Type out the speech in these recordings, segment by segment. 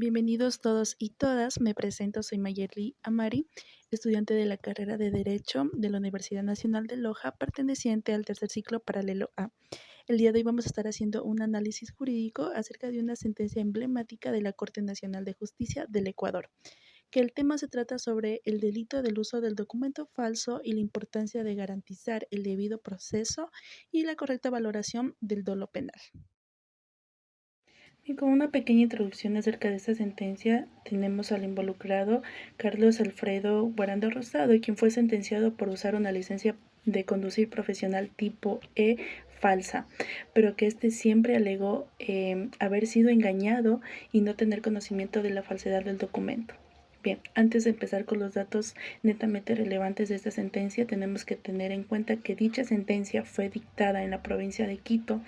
Bienvenidos todos y todas. Me presento, soy Mayerly Amari, estudiante de la carrera de Derecho de la Universidad Nacional de Loja, perteneciente al tercer ciclo paralelo A. El día de hoy vamos a estar haciendo un análisis jurídico acerca de una sentencia emblemática de la Corte Nacional de Justicia del Ecuador, que el tema se trata sobre el delito del uso del documento falso y la importancia de garantizar el debido proceso y la correcta valoración del dolo penal. Y con una pequeña introducción acerca de esta sentencia, tenemos al involucrado Carlos Alfredo Guaranda Rosado, quien fue sentenciado por usar una licencia de conducir profesional tipo E falsa, pero que siempre alegó haber sido engañado y no tener conocimiento de la falsedad del documento. Bien, antes de empezar con los datos netamente relevantes de esta sentencia, tenemos que tener en cuenta que dicha sentencia fue dictada en la provincia de Quito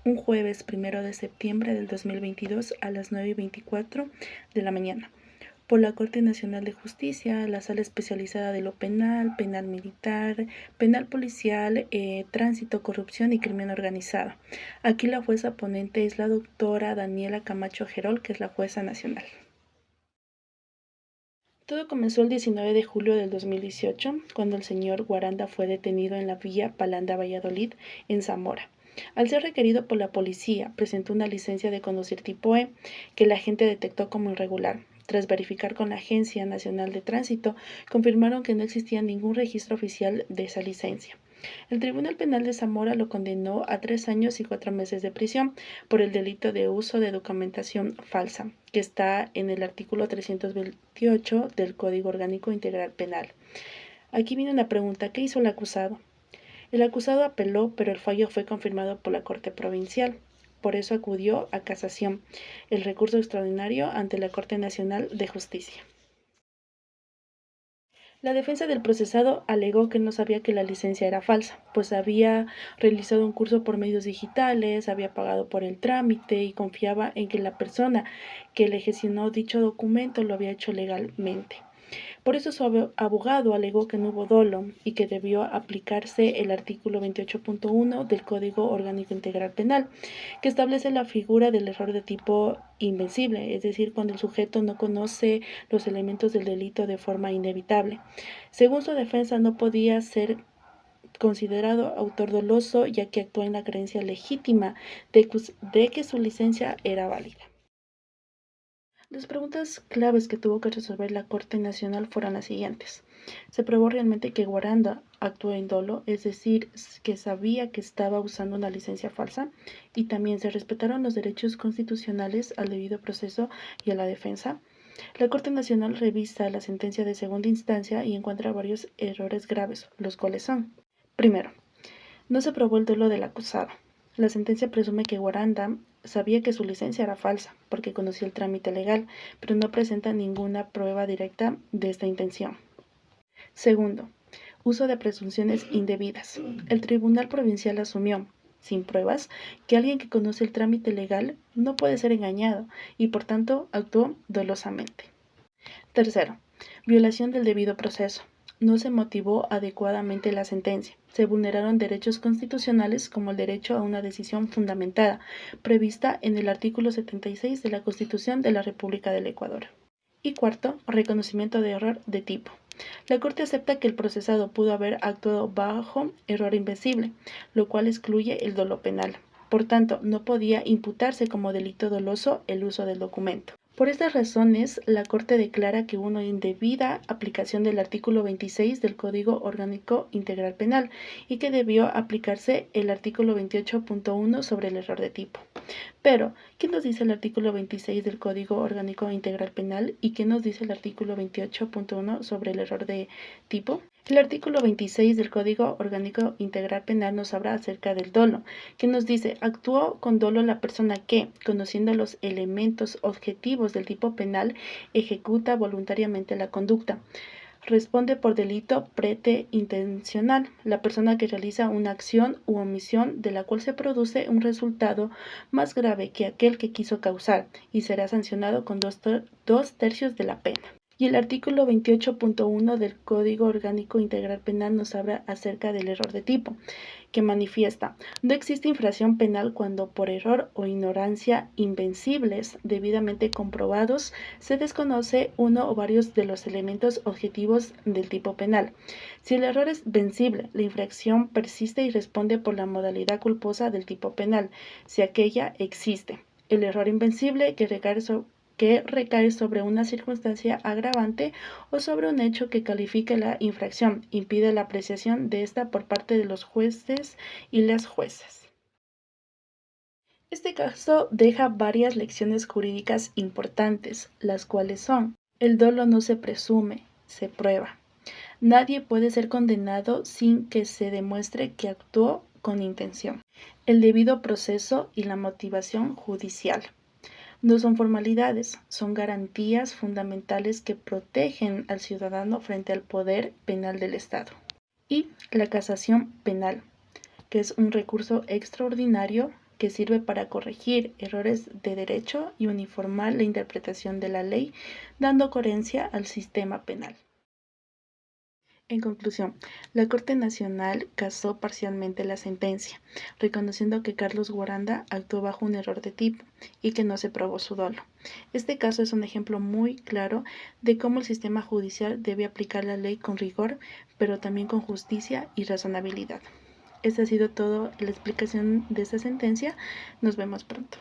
un jueves 1 de septiembre del 2022 a las 9:24 de la mañana por la Corte Nacional de Justicia, la Sala Especializada de lo Penal, Penal Militar, Penal Policial, Tránsito, Corrupción y Crimen Organizado. Aquí la jueza ponente es la doctora Daniela Camacho Gerol, que es la jueza nacional. Todo comenzó el 19 de julio del 2018, cuando el señor Guaranda fue detenido en la vía Palanda-Valladolid, en Zamora. Al ser requerido por la policía, presentó una licencia de conducir tipo E, que la agente detectó como irregular. Tras verificar con la Agencia Nacional de Tránsito, confirmaron que no existía ningún registro oficial de esa licencia. El Tribunal Penal de Zamora lo condenó a 3 años y 4 meses de prisión por el delito de uso de documentación falsa, que está en el artículo 328 del Código Orgánico Integral Penal. Aquí viene una pregunta: ¿qué hizo el acusado? El acusado apeló, pero el fallo fue confirmado por la Corte Provincial. Por eso acudió a casación, el recurso extraordinario ante la Corte Nacional de Justicia. La defensa del procesado alegó que no sabía que la licencia era falsa, pues había realizado un curso por medios digitales, había pagado por el trámite y confiaba en que la persona que le gestionó dicho documento lo había hecho legalmente. Por eso su abogado alegó que no hubo dolo y que debió aplicarse el artículo 28.1 del Código Orgánico Integral Penal, que establece la figura del error de tipo invencible, es decir, cuando el sujeto no conoce los elementos del delito de forma inevitable. Según su defensa, no podía ser considerado autor doloso, ya que actuó en la creencia legítima de que su licencia era válida. Las preguntas claves que tuvo que resolver la Corte Nacional fueron las siguientes. ¿Se probó realmente que Guaranda actuó en dolo, es decir, que sabía que estaba usando una licencia falsa? Y también, ¿se respetaron los derechos constitucionales al debido proceso y a la defensa? La Corte Nacional revisa la sentencia de segunda instancia y encuentra varios errores graves, los cuales son: primero, no se probó el dolo del acusado. La sentencia presume que Guaranda sabía que su licencia era falsa, porque conocía el trámite legal, pero no presenta ninguna prueba directa de esta intención. Segundo, uso de presunciones indebidas. El Tribunal Provincial asumió, sin pruebas, que alguien que conoce el trámite legal no puede ser engañado y por tanto actuó dolosamente. Tercero, violación del debido proceso. No se motivó adecuadamente la sentencia. Se vulneraron derechos constitucionales como el derecho a una decisión fundamentada, prevista en el artículo 76 de la Constitución de la República del Ecuador. Y cuarto, reconocimiento de error de tipo. La Corte acepta que el procesado pudo haber actuado bajo error invencible, lo cual excluye el dolo penal. Por tanto, no podía imputarse como delito doloso el uso del documento. Por estas razones, la Corte declara que hubo una indebida aplicación del artículo 26 del Código Orgánico Integral Penal y que debió aplicarse el artículo 28.1 sobre el error de tipo. Pero, ¿qué nos dice el artículo 26 del Código Orgánico Integral Penal y qué nos dice el artículo 28.1 sobre el error de tipo? El artículo 26 del Código Orgánico Integral Penal nos habla acerca del dolo, que nos dice: actuó con dolo la persona que, conociendo los elementos objetivos del tipo penal, ejecuta voluntariamente la conducta. Responde por delito preterintencional la persona que realiza una acción u omisión de la cual se produce un resultado más grave que aquel que quiso causar y será sancionado con 2/3 de la pena. Y el artículo 28.1 del Código Orgánico Integral Penal nos habla acerca del error de tipo, que manifiesta: no existe infracción penal cuando por error o ignorancia invencibles, debidamente comprobados, se desconoce uno o varios de los elementos objetivos del tipo penal. Si el error es vencible, la infracción persiste y responde por la modalidad culposa del tipo penal, si aquella existe. El error invencible que recae sobre una circunstancia agravante o sobre un hecho que califique la infracción, impide la apreciación de esta por parte de los jueces y las juezas. Este caso deja varias lecciones jurídicas importantes, las cuales son: el dolo no se presume, se prueba. Nadie puede ser condenado sin que se demuestre que actuó con intención. El debido proceso y la motivación judicial. No son formalidades, son garantías fundamentales que protegen al ciudadano frente al poder penal del Estado. Y la casación penal, que es un recurso extraordinario que sirve para corregir errores de derecho y uniformar la interpretación de la ley, dando coherencia al sistema penal. En conclusión, la Corte Nacional casó parcialmente la sentencia, reconociendo que Carlos Guaranda actuó bajo un error de tipo y que no se probó su dolo. Este caso es un ejemplo muy claro de cómo el sistema judicial debe aplicar la ley con rigor, pero también con justicia y razonabilidad. Esta ha sido toda la explicación de esta sentencia. Nos vemos pronto.